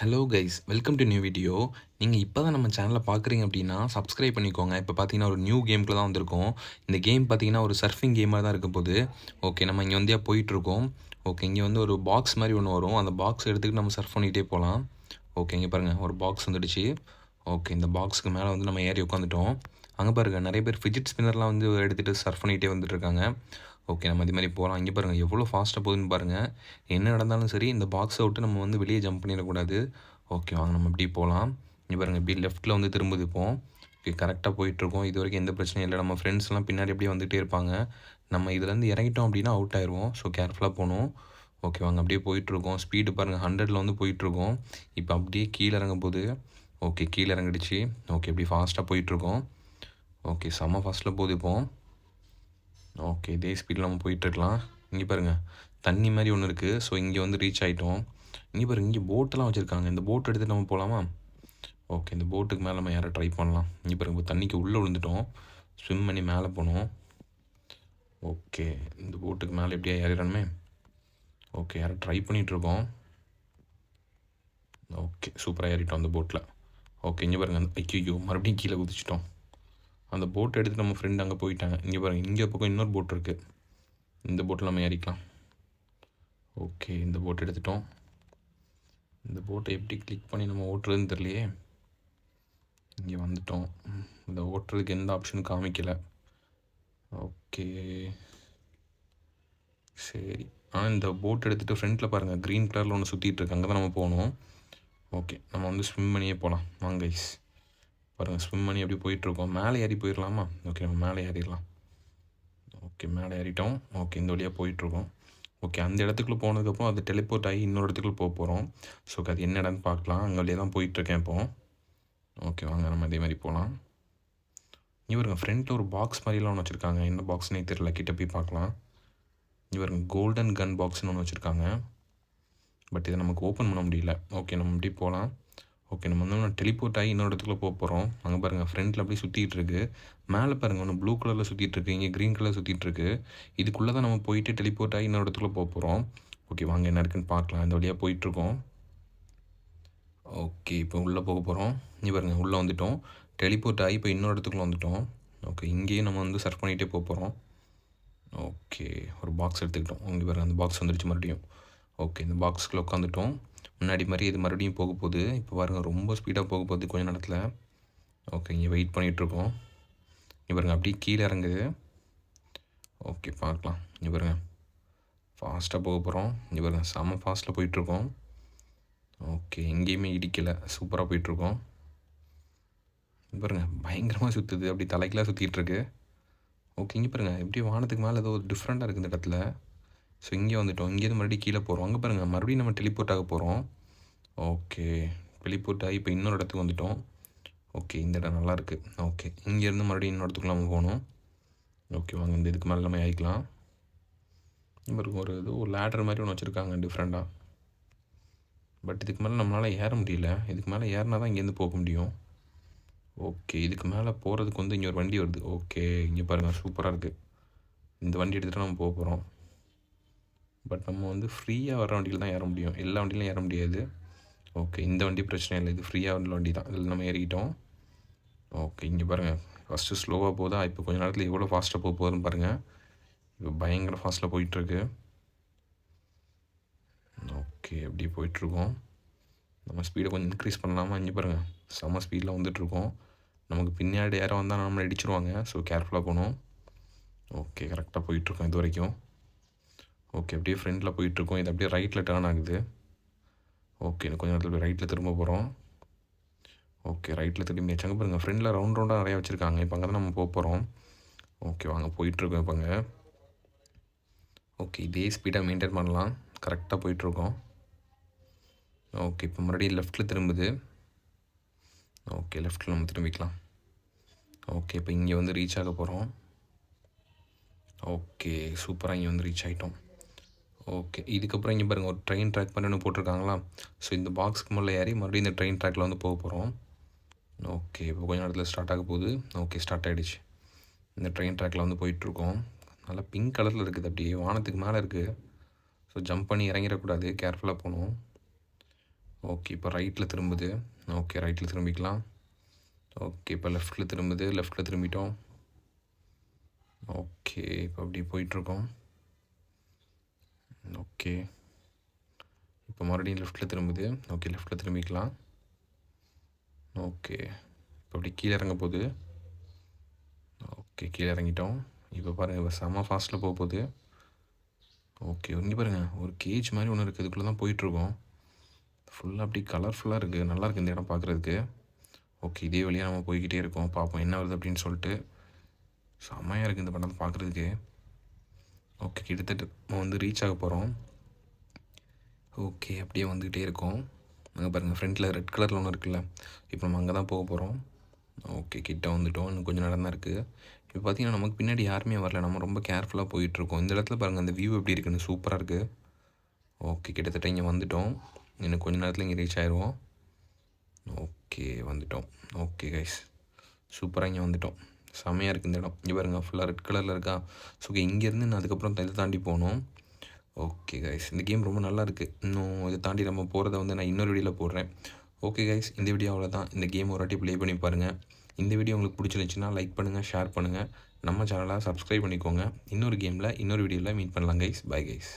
Hello guys, welcome to new video. நீங்கள் இப்போ தான் நம்ம சேனலை பார்க்குறீங்க அப்படின்னா சப்ஸ்கிரைப் பண்ணிக்கோங்க. இப்போ பார்த்தீங்கன்னா ஒரு நியூ கேமுக்குள்ள தான் வந்திருக்கோம். இந்த கேம் பார்த்தீங்கன்னா ஒரு சர்ஃபிங் கேமாக தான் இருக்க போகுது. ஓகே, நம்ம இங்கே வந்து போயிட்டுருக்கோம். ஓகே, இங்கே வந்து ஒரு பாக்ஸ் மாதிரி ஒன்று வரும். அந்த பாக்ஸ் எடுத்துக்கிட்டு நம்ம சர்ஃப் பண்ணிகிட்டே போகலாம். ஓகே, இங்கே பாருங்கள், ஒரு பாக்ஸ் வந்துடுச்சு. ஓகே, இந்த பாக்ஸுக்கு மேலே வந்து நம்ம ஏறி உட்காந்துட்டோம். அங்கே பாருங்கள், நிறைய பேர் ஃபிஜிட் ஸ்பின்னர்லாம் வந்து எடுத்துகிட்டு சர்ஃப் பண்ணிகிட்டே வந்துட்டுருக்காங்க. ஓகே, நம்ம இது மாதிரி போகலாம். இங்கே பாருங்கள் எவ்வளோ ஃபாஸ்ட்டாக போகுதுன்னு பாருங்கள். என்ன நடந்தாலும் சரி, இந்த பாக்ஸை விட்டு நம்ம வந்து வெளியே ஜம்ப் பண்ணிடக்கூடாது. ஓகே, வாங்க நம்ம இப்படி போகலாம். இங்கே பாருங்கள், இப்படி லெஃப்ட்டில் வந்து திரும்புது இப்போது. ஓகே, கரெக்டாக போயிட்டுருக்கோம். இது வரைக்கும் எந்த பிரச்சனையும் இல்லை. நம்ம ஃப்ரெண்ட்ஸ்லாம் பின்னாடி அப்படியே வந்துகிட்டே இருப்பாங்க. நம்ம இதுலேருந்து இறங்கிட்டோம் அப்படின்னா அவுட் ஆயிடுவோம். ஸோ கேர்ஃபுல்லாக போகணும். ஓகே, வாங்க அப்படியே போயிட்டுருக்கோம். ஸ்பீடு பாருங்கள், 100ல் வந்து போயிட்டுருக்கோம். இப்போ அப்படியே கீழே இறங்கும் போது ஓகே, கீழே இறங்கிடுச்சு. ஓகே, இப்படி ஃபாஸ்ட்டாக போயிட்டுருக்கோம். ஓகே, செம்ம ஃபாஸ்ட்டில் போகுது இப்போ. ஓகே, இதே ஸ்பீடில் நம்ம போயிட்டுருக்கலாம். இங்கே பாருங்கள், தண்ணி மாதிரி ஒன்று இருக்குது. ஸோ இங்கே வந்து ரீச் ஆகிட்டோம். இங்கே பாருங்கள், இங்கே போட்டெல்லாம் வச்சுருக்காங்க. இந்த போட் எடுத்துகிட்டு நம்ம போகலாமா? ஓகே, இந்த போட்டுக்கு மேலே நம்ம யாரை ட்ரை பண்ணலாம். இங்கே பாருங்கள், இப்போ தண்ணிக்கு உள்ளே விழுந்துட்டோம். ஸ்விம் பண்ணி மேலே போகணும். ஓகே, இந்த போட்டுக்கு மேலே எப்படியா ஏறிடணுமே. ஓகே, யாரை ட்ரை பண்ணிகிட்ருக்கோம். ஓகே, சூப்பராக ஏறிட்டோம் அந்த போட்டில். ஓகே, இங்கே பாருங்கள், அந்த ஐயோ மறுபடியும் கீழே குதிச்சிட்டோம். அந்த போட்டை எடுத்து நம்ம ஃப்ரெண்ட் அங்கே போயிட்டாங்க. இங்கே பாருங்கள், இங்கே பக்கம் இன்னொரு போட் இருக்குது. இந்த போட்டில் நம்ம ஏறிக்கலாம். ஓகே, இந்த போட் எடுத்துட்டோம். இந்த போட்டை எப்படி கிளிக் பண்ணி நம்ம ஓட்டுறதுன்னு தெரியலையே. இங்கே வந்துட்டோம். இந்த ஓட்டுறதுக்கு எந்த ஆப்ஷனும் காமிக்கலை. ஓகே சரி. இந்த போட் எடுத்துகிட்டு ஃப்ரண்ட்டில் பாருங்கள், க்ரீன் கலரில் ஒன்று சுற்றிட்டு இருக்கு. அங்கே தான் நம்ம போகணும். ஓகே, நம்ம வந்து ஸ்விம் பண்ணியே போகலாம். வாங்க கைஸ், பாருங்கள் ஸ்விம் பண்ணி எப்படி போயிட்டுருக்கோம். மேலே ஏறி போயிடலாமா? ஓகே, நம்ம மேலே ஏறிடலாம். ஓகே, மேலே ஏறிட்டோம். ஓகே, இந்த வழியாக போயிட்டுருக்கோம். ஓகே, அந்த இடத்துக்குள்ளே போனதுக்கப்புறம் அது டெலிபோர்ட் ஆகி இன்னொரு இடத்துக்குள்ளே போக போகிறோம். ஸோ அது என்ன இடம்னு பார்க்கலாம். அங்கே வழியாக தான் போயிட்டுருக்கேன் இப்போது. ஓகே, வாங்க நம்ம இதே மாதிரி போகலாம். இவருங்க ஃப்ரண்ட்டில் ஒரு பாக்ஸ் மாதிரிலாம் ஒன்று வச்சுருக்காங்க. என்ன பாக்ஸ்னே தெரியல, கிட்ட போய் பார்க்கலாம். இவருங்க கோல்டன் கன் பாக்ஸ்னு ஒன்று வச்சுருக்காங்க. பட் இதை நமக்கு ஓப்பன் பண்ண முடியல. ஓகே, நம்ம இப்படி போகலாம். ஓகே, நம்ம வந்து டெலிபோர்ட் ஆகி இன்னொரு இடத்துக்குள்ள போக போகிறோம். அங்கே பாருங்கள், ஃப்ரண்ட்டில் அப்படியே சுற்றிட்டு இருக்கு. மேலே பாருங்கள், ஒன்று ப்ளூ கலரில் சுற்றிட்டு இருக்கு, இங்கே க்ரீன் கலர் சுற்றிட்டு இருக்கு. இதுக்குள்ளே தான் நம்ம போயிட்டு டெலிபோர்ட் ஆகி இன்னொரு இடத்துக்குள்ள போக போகிறோம். ஓகே, வாங்க என்ன இருக்குன்னு பார்க்கலாம். இந்த வழியாக போயிட்டுருக்கோம். ஓகே, இப்போ உள்ளே போக போகிறோம். இங்கே பாருங்கள், உள்ளே வந்துவிட்டோம். டெலிபோர்ட் ஆகி இப்போ இன்னொரு இடத்துக்குள்ள வந்துவிட்டோம். ஓகே, இங்கேயும் நம்ம வந்து சர்ச் பண்ணிகிட்டே போக போகிறோம். ஓகே, ஒரு பாக்ஸ் எடுத்துக்கிட்டோம். இங்கே பாருங்கள், அந்த பாக்ஸ் வந்துடுச்சு மறுபடியும். ஓகே, இந்த பாக்ஸுக்குள்ளே உட்காந்துட்டோம். முன்னாடி மாதிரி இது மறுபடியும் போக போகுது. இப்போ பாருங்கள், ரொம்ப ஸ்பீடாக போக போகுது கொஞ்சம் நேரத்தில். ஓகே, இங்கே வெயிட் பண்ணிகிட்ருக்கோம். இங்கே பாருங்கள், அப்படியே கீழே இறங்குது. ஓகே, பார்க்கலாம். இங்கே பாருங்கள், ஃபாஸ்ட்டாக போக போகிறோம். இங்கே பாருங்கள், செம்ம ஃபாஸ்ட்டில் போயிட்டுருக்கோம். ஓகே, எங்கேயுமே இடிக்கலை, சூப்பராக போயிட்டுருக்கோம். பாருங்கள், பயங்கரமாக சுற்றுது, அப்படி தலைக்கெலாம் சுற்றிட்டுருக்கு. ஓகே, இங்கே பாருங்கள், எப்படி வானத்துக்கு மேலே ஏதோ டிஃப்ரெண்ட்டாக இருக்குது இந்த இடத்துல. ஸோ இங்கே வந்துவிட்டோம். இங்கேருந்து மறுபடியும் கீழே போகிறோம். அங்கே பாருங்கள், மறுபடியும் நம்ம டெலிபோர்ட் ஆக போகிறோம். ஓகே, டெலிபோர்ட் ஆகி இப்போ இன்னொரு இடத்துக்கு வந்துவிட்டோம். ஓகே, இந்த இடம் நல்லாயிருக்கு. ஓகே, இங்கேருந்து மறுபடியும் இன்னொரு இடத்துக்குள்ள நம்ம போகணும். ஓகே, வாங்க இந்த இதுக்கு மேலே நம்ம ஏறிக்கலாம். இவருக்கு ஒரு ஏதோ ஒரு லேடர் மாதிரி ஒன்று வச்சுருக்காங்க டிஃப்ரெண்ட்டாக. பட் இதுக்கு மேலே நம்மளால் ஏற முடியல. இதுக்கு மேலே ஏறினா தான் இங்கேருந்து போக முடியும். ஓகே, இதுக்கு மேலே போகிறதுக்கு வந்து இங்கே ஒரு வண்டி வருது. ஓகே, இங்கே பாருங்கள், சூப்பராக இருக்குது. இந்த வண்டி எடுத்துகிட்டு நம்ம போக போகிறோம். பட் நம்ம வந்து ஃப்ரீயாக வர வண்டியில் தான் ஏற முடியும், எல்லா வண்டியிலும் ஏற முடியாது. ஓகே, இந்த வண்டி பிரச்சனை இல்லை, இது ஃப்ரீயாக உள்ள வண்டி தான். இதில் நம்ம ஏறிக்கிட்டோம். ஓகே, இங்கே பாருங்கள், ஃபஸ்ட்டு ஸ்லோவாக போதா, இப்போ கொஞ்சம் நேரத்தில் எவ்வளோ ஃபாஸ்ட்டாக போக போகுதுன்னு பாருங்கள். இப்போ பயங்கர ஃபாஸ்ட்டில் போயிட்டுருக்கு. ஓகே, எப்படி போயிட்டுருக்கோம். நம்ம ஸ்பீடை கொஞ்சம் இன்க்ரீஸ் பண்ணலாமா? இங்கே பாருங்கள், செம்ம ஸ்பீடில் வந்துட்டுருக்கோம். நமக்கு பின்னாடி யாரும் வந்தால் நம்மளை அடிச்சிருவாங்க. ஸோ கேர்ஃபுல்லாக போகணும். ஓகே, கரெக்டாக போயிட்டுருக்கோம் இது வரைக்கும். ஓகே, அப்படியே ஃப்ரண்டில் போயிட்டுருக்கோம். இது அப்படியே ரைட்டில் டேர்ன் ஆகுது. ஓகே, இன்னும் கொஞ்சம் நேரத்தில் ரைட்டில் திரும்ப போகிறோம். ஓகே, ரைட்டில் திரும்பி வச்சாங்க பாருங்கள், ஃப்ரெண்டில் ரவுண்டாக நிறையா வச்சுருக்காங்க. இப்போ அங்கே தான் நம்ம போக போகிறோம். ஓகே, வாங்க போயிட்டுருக்கோம் இப்போங்க. ஓகே, இதே ஸ்பீடாக மெயின்டைன் பண்ணலாம். கரெக்டாக போயிட்டுருக்கோம். ஓகே, இப்போ மறுபடியும் லெஃப்ட்டில் திரும்புது. ஓகே, லெஃப்ட்டில் நம்ம திரும்பிக்கலாம். ஓகே, இப்போ இங்கே வந்து ரீச் ஆக போகிறோம். ஓகே, சூப்பராக இங்கே வந்து ரீச் ஆகிட்டோம். ஓகே, இதுக்கப்புறம் இங்கே பாருங்கள், ஒரு ட்ரெயின் ட்ராக் பண்ணி ஒன்று போட்டிருக்காங்களா. ஸோ இந்த பாக்ஸ்க்கு மேலே ஏறி மறுபடியும் இந்த ட்ரெயின் ட்ராக்கில் வந்து போக போகிறோம். ஓகே, இப்போ கொஞ்சம் நேரத்தில் ஸ்டார்ட் ஆக போகுது. ஓகே, ஸ்டார்ட் ஆகிடுச்சு. இந்த ட்ரெயின் ட்ராக்கில் வந்து போயிட்டுருக்கோம். நல்லா பிங்க் கலரில் இருக்குது, அப்படியே வானத்துக்கு மேலே இருக்குது. ஸோ ஜம்ப் பண்ணி இறங்கிடக்கூடாது, கேர்ஃபுல்லாக போகணும். ஓகே இப்போ ரைட்டில் திரும்புது. ஓகே ரைட்டில் திரும்பிக்கலாம். ஓகே இப்போ லெஃப்ட்டில் திரும்புது. லெஃப்ட்டில் திரும்பிட்டோம். ஓகே இப்போ அப்படியே போயிட்டுருக்கோம். ஓகே இப்போ மறுபடியும் லெஃப்ட்டில் திரும்புது. ஓகே லெஃப்ட்டில் திரும்பிக்கலாம். ஓகே இப்போ அப்படி கீழே இறங்க போகுது. ஓகே கீழே இறங்கிட்டோம். இப்போ பாருங்கள் இப்போ செம்ம ஃபாஸ்ட்டில் போக போகுது. ஓகே இங்கே பாருங்கள் ஒரு கேஜ் மாதிரி ஒன்று இருக்குது. இதுக்குள்ளே தான் போயிட்டுருக்கோம். ஃபுல்லாக அப்படி கலர்ஃபுல்லாக இருக்குது. நல்லாயிருக்கு இந்த இடம் பார்க்குறதுக்கு. ஓகே இதே வழியாக நம்ம போய்கிட்டே இருக்கோம். பார்ப்போம் என்ன வருது அப்படின்னு சொல்லிட்டு. செம்மையாக இருக்குது இந்த படம் பார்க்குறதுக்கு. ஓகே கிட்டத்தட்ட நம்ம வந்து ரீச் ஆக போகிறோம். ஓகே அப்படியே வந்துக்கிட்டே இருக்கோம். அங்கே பாருங்கள் ஃப்ரண்ட்டில் ரெட் கலரில் ஒன்று இருக்குல்ல, இப்போ நம்ம அங்கே தான் போக போகிறோம். ஓகே கிட்ட வந்துவிட்டோம். இன்னும் கொஞ்சம் நேரம் தான் இருக்குது. இப்போ பார்த்தீங்கன்னா நமக்கு பின்னாடி யாருமே வரல. நம்ம ரொம்ப கேர்ஃபுல்லாக போயிட்டுருக்கோம். இந்த இடத்துல பாருங்கள் அந்த வியூ எப்படி இருக்குன்னு சூப்பராக இருக்குது. ஓகே கிட்டத்தட்ட இங்கே வந்துவிட்டோம். இன்னும் கொஞ்சம் நேரத்தில் இங்கே ரீச் ஆயிடுவோம். ஓகே வந்துவிட்டோம். ஓகே கைஸ் சூப்பராக இங்கே வந்துவிட்டோம். செம்மையாக இருக்குது இந்த இடம். இங்கே பாருங்கள் ஃபுல்லாக ரெட் கலரில் இருக்கா. ஸோ இங்கேருந்து நான் அதுக்கப்புறம் இதை தாண்டி போகணும். ஓகே கைஸ் இந்த கேம் ரொம்ப நல்லா இருக்குது. இன்னும் இதை தாண்டி நம்ம போகிறத வந்து நான் இன்னொரு வீடியோவில் போடுறேன். ஓகே கைஸ் இந்த வீடியோ அவ்வளோதான். இந்த கேம் ஒரு வாட்டி ப்ளே பண்ணி பாருங்கள். இந்த வீடியோ உங்களுக்கு பிடிச்சிருந்துச்சுன்னா லைக் பண்ணுங்கள், ஷேர் பண்ணுங்கள். நம்ம சேனலை சப்ஸ்கிரைப் பண்ணிக்கோங்க. இன்னொரு கேமில் இன்னொரு வீடியோவில் மீட் பண்ணலாம் கைஸ். Bye guys.